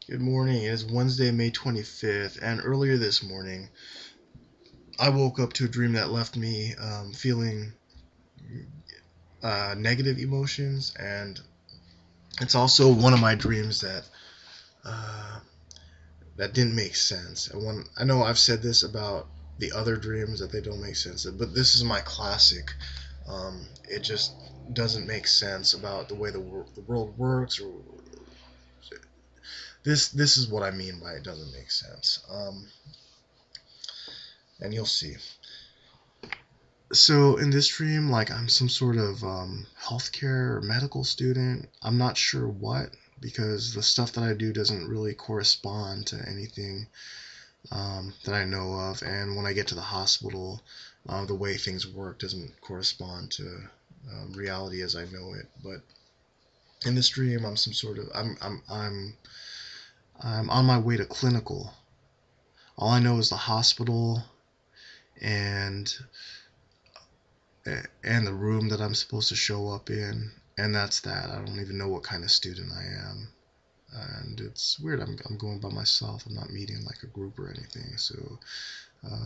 Good morning. It is Wednesday, May 25th, and earlier this morning, I woke up to a dream that left me feeling negative emotions, and it's also one of my dreams uh, that didn't make sense. I know I've said this about the other dreams that they don't make sense, but this is my classic. It just doesn't make sense about the way the world works, or this is what I mean by it doesn't make sense. And you'll see. So in this dream, like I'm some sort of healthcare or medical student. I'm not sure what, because the stuff that I do doesn't really correspond to anything that I know of. And when I get to the hospital, the way things work doesn't correspond to reality as I know it. But in this dream, I'm some sort of I'm on my way to clinical. All I know is the hospital and and the room that I'm supposed to show up in, and that's that. I don't even know what kind of student I am, and it's weird. I'm going by myself. I'm not meeting like a group or anything. So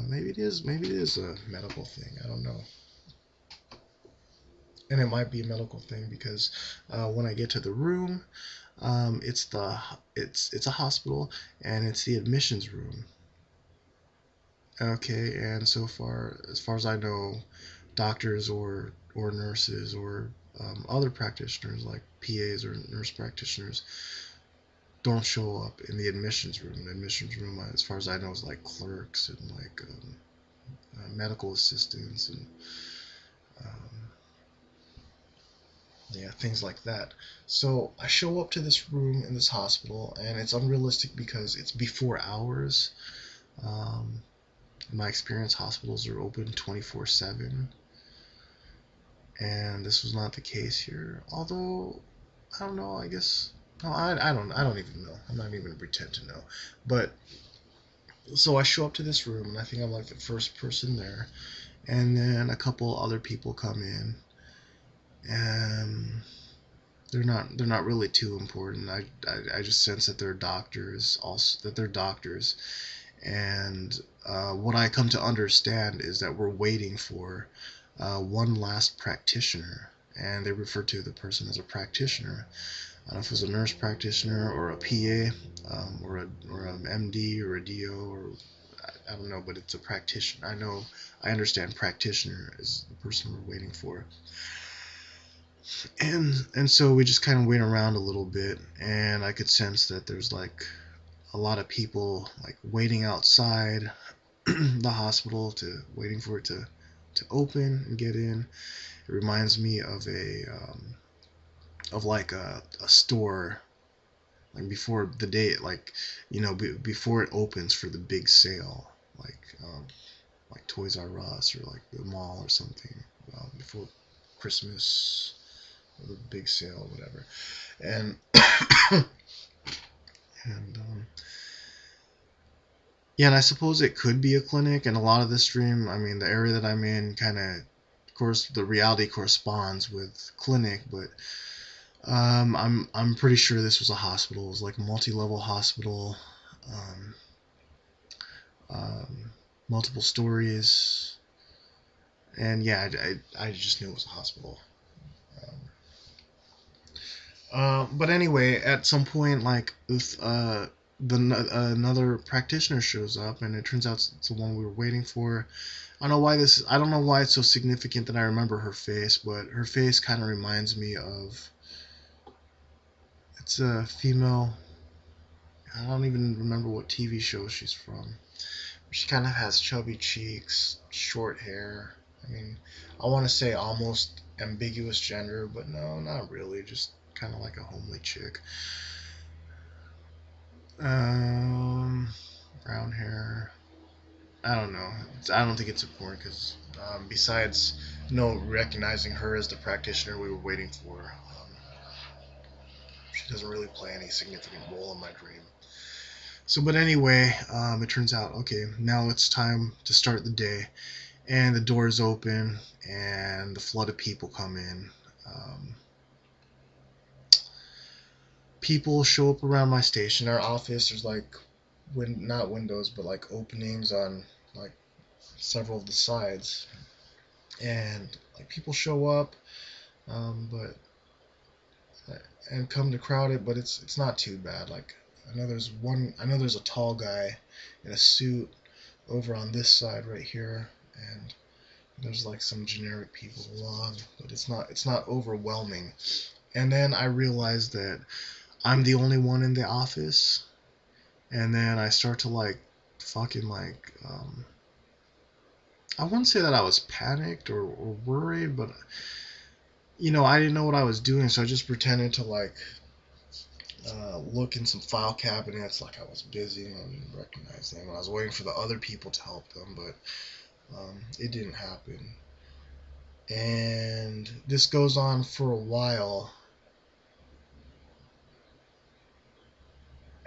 maybe it is a medical thing. I don't know, and it might be a medical thing because when I get to the room, it's a hospital and it's the admissions room. Okay, and so far, as far as I know, doctors or nurses or other practitioners like PAs or nurse practitioners don't show up in the admissions room. The admissions room, as far as I know, is like clerks and like medical assistants and um, yeah, things like that. So I show up to this room in this hospital, and it's unrealistic because it's before hours. Um, in my experience, hospitals are open 24/7, and this was not the case here. Although I don't know, I guess no, I don't even know. I'm not even gonna pretend to know. But so I show up to this room and I think I'm like the first person there, and then a couple other people come in, and they're not really too important. I just sense that they're doctors, also that they're doctors, and what I come to understand is that we're waiting for one last practitioner, and they refer to the person as a practitioner. I don't know if it was a nurse practitioner or a PA, or an MD or a DO, or I don't know, but it's a practitioner. I understand practitioner is the person we're waiting for, and so we just kind of wait around a little bit, and I could sense that there's like a lot of people like waiting outside the hospital to waiting for it to open and get in. It reminds me of like a store, like before the day, like before it opens for the big sale, like Toys R Us or like the mall or something, before Christmas or the big sale or whatever. And and yeah, and I suppose it could be a clinic. And a lot of this dream, I mean, the area that I'm in, kind of course, the reality corresponds with clinic, but I'm pretty sure this was a hospital. It was like a multi-level hospital, um, um, multiple stories, and yeah, I just knew it was a hospital. Um, but anyway, at some point, like if another practitioner shows up, and it turns out it's the one we were waiting for. I don't know why it's so significant that I remember her face, but her face kind of reminds me of. It's a female. I don't even remember what TV show she's from. She kind of has chubby cheeks, short hair. I mean, I want to say almost ambiguous gender, but no, not really. Just kind of like a homely chick. Um, Brown hair. I don't know. I don't think it's important because besides recognizing her as the practitioner we were waiting for, she doesn't really play any significant role in my dream. So, but anyway, it turns out okay. Now it's time to start the day, and the doors open, and the flood of people come in. Um, people show up around my station, our office. There's like not windows, but like openings on like several of the sides, and like people show up, but and come to crowd it, but it's not too bad. Like I know there's a tall guy in a suit over on this side right here, and there's like some generic people along, but it's not overwhelming. And then I realized that I'm the only one in the office, and then I start to like fucking like I wouldn't say that I was panicked or worried, but I didn't know what I was doing, so I just pretended to like look in some file cabinets like I was busy and I didn't recognize them. I was waiting for the other people to help them, but it didn't happen. And this goes on for a while,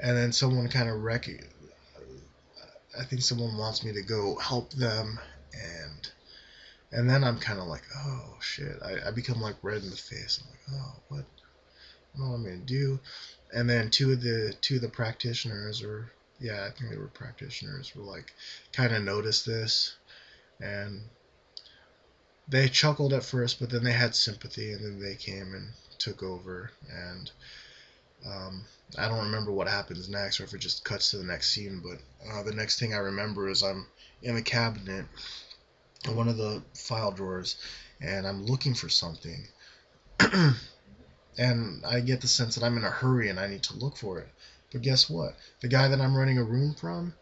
and then someone kind of I think someone wants me to go help them, and then I'm kind of like, oh shit, I become like red in the face. I'm like, oh, what do you want me to do? And then two of the practitioners, or yeah, I think they were practitioners, were like kind of noticed this, and they chuckled at first, but then they had sympathy, and then they came and took over. And I don't remember what happens next, or if it just cuts to the next scene. But the next thing I remember is I'm in a cabinet, in one of the file drawers, and I'm looking for something. And I get the sense that I'm in a hurry and I need to look for it. But guess what? The guy that I'm renting a room from,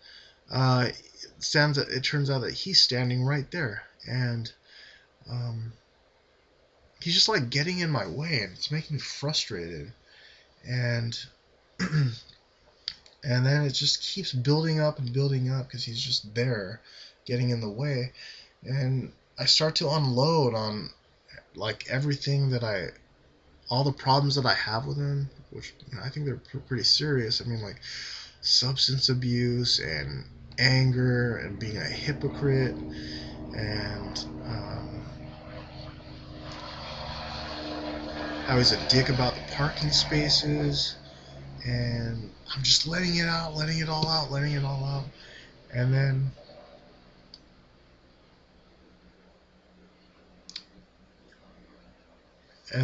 it turns out that he's standing right there, and he's just like getting in my way, and it's making me frustrated. And and then it just keeps building up and building up because he's just there, getting in the way, and I start to unload on like everything all the problems that I have with him, which I think they're pretty serious. I mean, like substance abuse and anger and being a hypocrite and how he's a dick about the parking spaces, and I'm just letting it out, letting it all out, letting it all out, and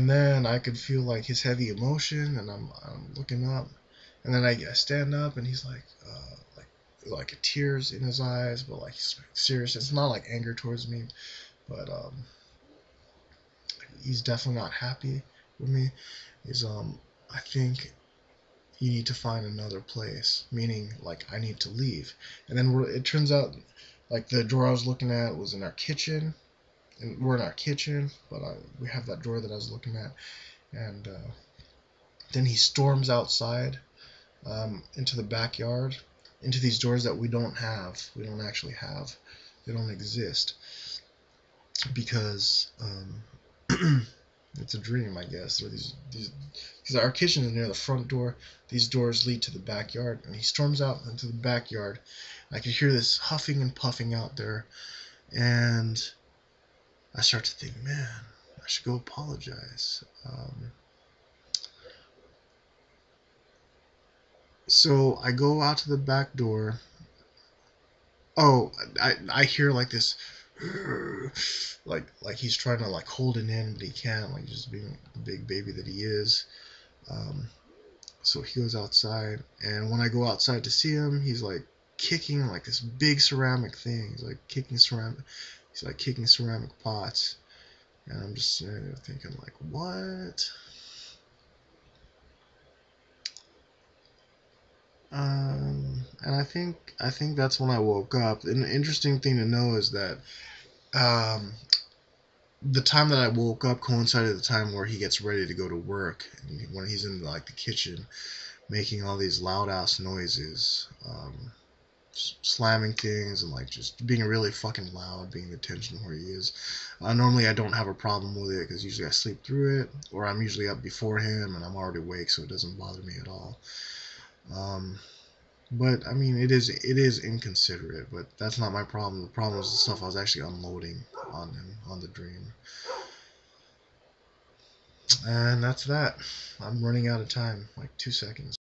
then I could feel like his heavy emotion, and I'm looking up, and then I stand up, and he's like tears in his eyes, but like he's serious. It's not like anger towards me, but he's definitely not happy with me. He's I think you need to find another place, meaning like I need to leave. And then it turns out like the drawer I was looking at was in our kitchen, and we're in our kitchen, but we have that drawer that I was looking at, and then he storms outside into the backyard, into these doors that we don't actually have, they don't exist, because it's a dream, I guess. Or these because our kitchen is near the front door. These doors lead to the backyard, and he storms out into the backyard. I could hear this huffing and puffing out there, and I start to think, man, I should go apologize. So I go out to the back door. Oh, I hear like this, like he's trying to like hold it in, but he can't, like just being the big baby that he is. Um, so he goes outside, and when I go outside to see him, he's like kicking like this big ceramic thing. He's like kicking ceramic pots, and I'm just sitting there thinking like, what? And I think that's when I woke up. And the interesting thing to know is that um, the time that I woke up coincided with the time where he gets ready to go to work, and when he's in like the kitchen making all these loud ass noises, slamming things and like just being really fucking loud, being the tension where he is. Normally I don't have a problem with it because usually I sleep through it, or I'm usually up before him and I'm already awake, so it doesn't bother me at all. Um, but I mean, it is inconsiderate, but that's not my problem. The problem is the stuff I was actually unloading on him on the dream. And that's that. I'm running out of time, like 2 seconds.